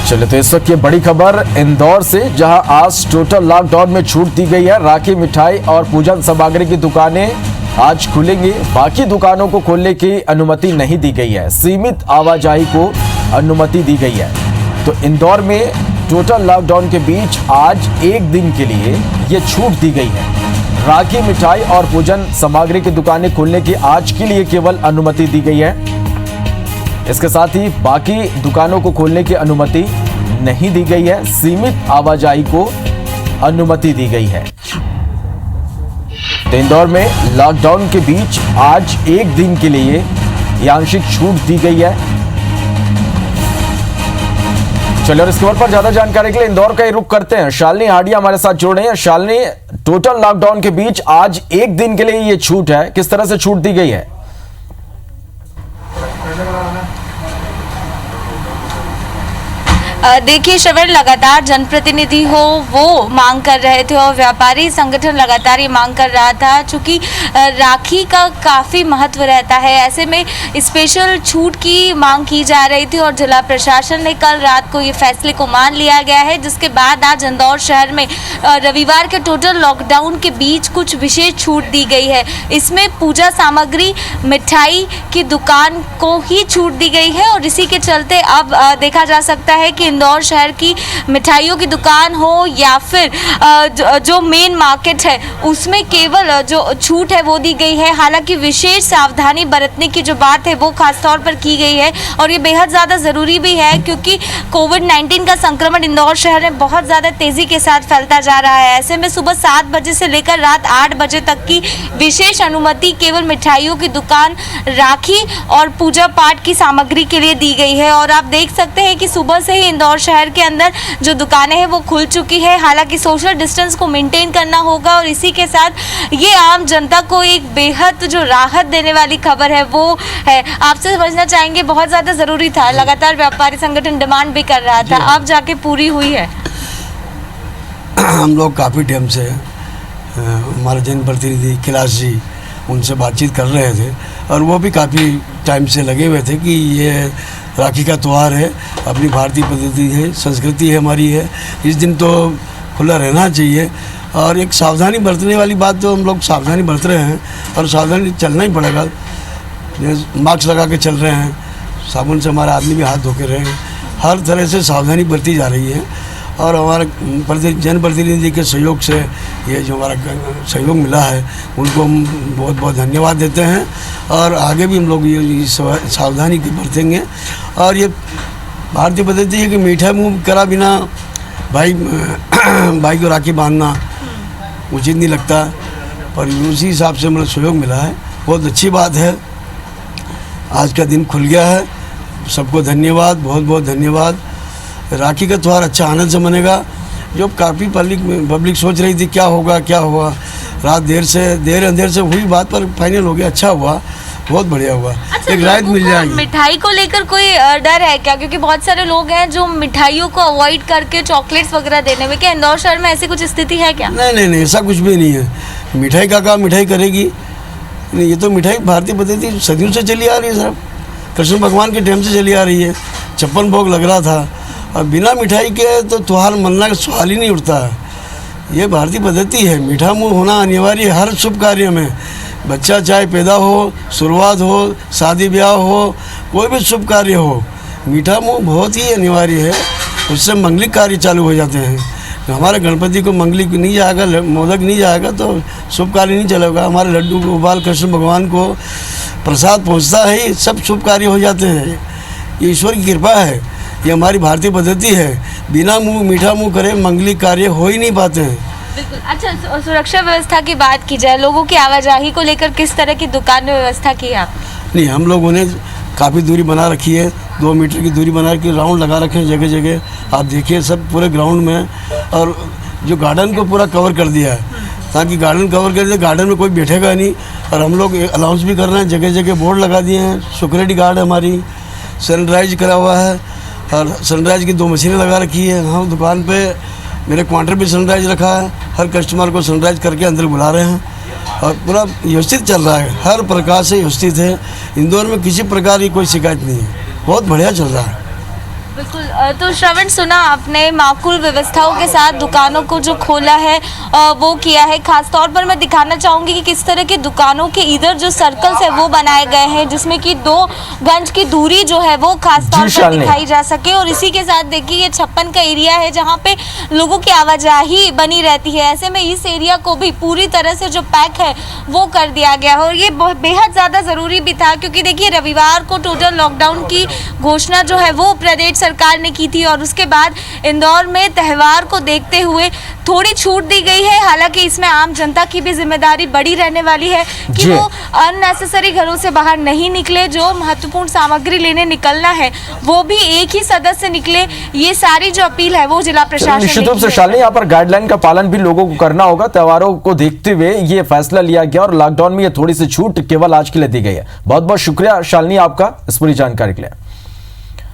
चलो तो इस वक्त ये बड़ी खबर इंदौर से, जहां आज टोटल लॉकडाउन में छूट दी गई है। राखी, मिठाई और पूजन सामग्री की दुकानें आज खुलेंगी। बाकी दुकानों को खोलने की अनुमति नहीं दी गई है। सीमित आवाजाही को अनुमति दी गई है। तो इंदौर में टोटल लॉकडाउन के बीच आज एक दिन के लिए ये छूट दी गई है। राखी, मिठाई और पूजन सामग्री की दुकानें खोलने की आज के लिए केवल अनुमति दी गई है। इसके साथ ही बाकी दुकानों को खोलने की अनुमति नहीं दी गई है। सीमित आवाजाही को अनुमति दी गई है। तो इंदौर में लॉकडाउन के बीच आज एक दिन के लिए ये आंशिक छूट दी गई है। चलिए और इस खबर पर ज्यादा जानकारी के लिए इंदौर का ही रुख करते हैं। शालिनी हाडिया हमारे साथ जुड़ रहे हैं। शालिनी, टोटल लॉकडाउन के बीच आज एक दिन के लिए ये छूट है, किस तरह से छूट दी गई है? देखिए श्रवण, लगातार जनप्रतिनिधि हो वो मांग कर रहे थे और व्यापारी संगठन लगातार ये मांग कर रहा था। चूंकि राखी का काफ़ी महत्व रहता है, ऐसे में स्पेशल छूट की मांग की जा रही थी और जिला प्रशासन ने कल रात को ये फैसले को मान लिया गया है, जिसके बाद आज इंदौर शहर में रविवार के टोटल लॉकडाउन के बीच कुछ विशेष छूट दी गई है। इसमें पूजा सामग्री, मिठाई की दुकान को ही छूट दी गई है और इसी के चलते अब देखा जा सकता है कि इंदौर शहर की मिठाइयों की दुकान हो या फिर जो मेन मार्केट है उसमें केवल जो छूट है वो दी गई है। हालांकि विशेष सावधानी बरतने की जो बात है वो खास तौर पर की गई है और ये बेहद ज़्यादा ज़रूरी भी है, क्योंकि कोविड-19 का संक्रमण इंदौर शहर में बहुत ज़्यादा तेज़ी के साथ फैलता जा रहा है। ऐसे में सुबह 7 बजे से लेकर रात 8 बजे तक की विशेष अनुमति केवल मिठाइयों की दुकान, राखी और पूजा पाठ की सामग्री के लिए दी गई है। और आप देख सकते हैं कि सुबह से ही इंदौर शहर के अंदर जो दुकानें हैं वो खुल चुकी है। हालांकि सोशल डिस्टेंस को मेंटेन करना होगा और इसी के साथ ये आम जनता को एक बेहद जो राहत देने वाली खबर है वो है। आपसे समझना चाहेंगे, बहुत ज़्यादा ज़रूरी था, लगातार व्यापारी संगठन डिमांड भी कर रहा था, अब जाके पूरी हुई है। हम लोग काफ़ी टाइम से हमारे जनप्रतिनिधि कैलाश जी उनसे बातचीत कर रहे थे और वो भी काफ़ी टाइम से लगे हुए थे कि ये राखी का त्यौहार है, अपनी भारतीय पद्धति है, संस्कृति है, हमारी है, इस दिन तो खुला रहना चाहिए। और एक सावधानी बरतने वाली बात, तो हम लोग सावधानी बरत रहे हैं और सावधानी चलना ही पड़ेगा। मास्क लगा के चल रहे हैं, साबुन से हमारे आदमी भी हाथ धो के रहे हैं, हर तरह से सावधानी बरती जा रही है। और हमारे जनप्रतिनिधि के सहयोग से ये जो हमारा सहयोग मिला है उनको हम बहुत बहुत धन्यवाद देते हैं और आगे भी हम लोग ये सावधानी बरतेंगे। और ये भारतीय पद्धति है कि मीठा मुँह करा बिना भाई को राखी बांधना उचित नहीं लगता, पर उसी हिसाब से मतलब सहयोग मिला है, बहुत अच्छी बात है। आज का दिन खुल गया है, सबको धन्यवाद, बहुत बहुत धन्यवाद। राखी का त्यौहार अच्छा आनंद से मनेगा। जो काफ़ी पब्लिक सोच रही थी क्या होगा, रात देर अंधेर से हुई बात, पर फाइनल हो गया, अच्छा हुआ, बहुत बढ़िया हुआ। अच्छा, एक राहत मिल जाएगी। मिठाई को लेकर कोई डर है क्या? क्योंकि बहुत सारे लोग हैं जो मिठाइयों को अवॉइड करके चॉकलेट्स वगैरह देने में, क्या इंदौर शहर में ऐसी कुछ स्थिति है क्या? नहीं, ऐसा कुछ भी नहीं है। मिठाई का काम मिठाई करेगी, नहीं, ये तो मिठाई भारतीय पद्धति सदियों से चली आ रही है साहब, कृष्ण भगवान के टाइम से चली आ रही है। 56 भोग लग रहा था और बिना मिठाई के तो त्यौहार मनना का सवाल ही नहीं उठता है। ये भारतीय पद्धति है, मीठा मुँह होना अनिवार्य है हर शुभ कार्य में। बच्चा चाहे पैदा हो, शुरुआत हो, शादी ब्याह हो, कोई भी शुभ कार्य हो, मीठा मुँह बहुत ही अनिवार्य है। उससे मंगलिक कार्य चालू हो जाते हैं। हमारे गणपति को मंगलिक नहीं जाएगा, मोदक नहीं जाएगा तो शुभ कार्य नहीं चलेगा। हमारे लड्डू गोपाल कृष्ण भगवान को प्रसाद पहुँचता है, सब शुभ कार्य हो जाते हैं। ये ईश्वर की कृपा है, ये हमारी भारतीय पद्धति है। बिना मीठा मुँह करे मंगलिक कार्य हो ही नहीं पाते हैं। बिल्कुल। अच्छा, सुरक्षा व्यवस्था की बात की जाए, लोगों की आवाजाही को लेकर किस तरह की दुकान में व्यवस्था की है आप? नहीं, हम लोगों ने काफ़ी दूरी बना रखी है, 2 मीटर की दूरी बना के राउंड लगा रखे हैं जगह जगह। आप देखिए सब पूरे ग्राउंड में, और जो गार्डन को पूरा कवर कर दिया है, ताकि गार्डन कवर कर दिया, गार्डन में कोई बैठेगा नहीं। और हम लोग अनाउंस भी कर रहे हैं, जगह जगह बोर्ड लगा दिए हैं। सिक्योरिटी गार्ड हमारी सैनिटाइज करा हुआ है और सैनिटाइज की 2 मशीनें लगा रखी है। हम दुकान पे मेरे क्वार्टर पे सैनिटाइज रखा है, हर कस्टमर को सैनिटाइज करके अंदर बुला रहे हैं और पूरा व्यवस्थित चल रहा है, हर प्रकार से व्यवस्थित है। इंदौर में किसी प्रकार की कोई शिकायत नहीं है, बहुत बढ़िया चल रहा है। बिल्कुल। तो श्रवण, सुना आपने, माकूल व्यवस्थाओं के साथ दुकानों को जो खोला है वो किया है। खास तौर पर मैं दिखाना चाहूंगी कि किस तरह के दुकानों के इधर जो सर्कल्स है वो बनाए गए हैं, जिसमें कि 2 गज की दूरी जो है वो खास तौर पर दिखाई जा सके। और इसी के साथ देखिए, ये 56 का एरिया है जहाँ पे लोगों की आवाजाही बनी रहती है। ऐसे में इस एरिया को भी पूरी तरह से जो पैक है वो कर दिया गया है। और ये बहुत बेहद ज़्यादा ज़रूरी भी था, क्योंकि देखिए रविवार को टोटल लॉकडाउन की घोषणा जो है वो प्रदेश सरकार ने की थी, और उसके बाद इंदौर में त्यौहार को देखते हुए थोड़ी छूट दी गई है। हालांकि इसमें आम जनता की भी जिम्मेदारी बड़ी रहने वाली है कि वो अननेसेसरी घरों से बाहर नहीं निकले। जो महत्वपूर्ण सामग्री लेने निकलना है वो भी एक ही सदस्य निकले। ये सारी जो अपील है वो जिला प्रशासन निश्चित रूप से शालिनी, यहाँ पर गाइडलाइन का पालन भी लोगों को करना होगा। त्योहारों को देखते हुए ये फैसला लिया गया और लॉकडाउन में ये थोड़ी सी छूट केवल आज के लिए दी गई है। बहुत बहुत शुक्रिया शालिनी आपका इस पूरी जानकारी के लिए।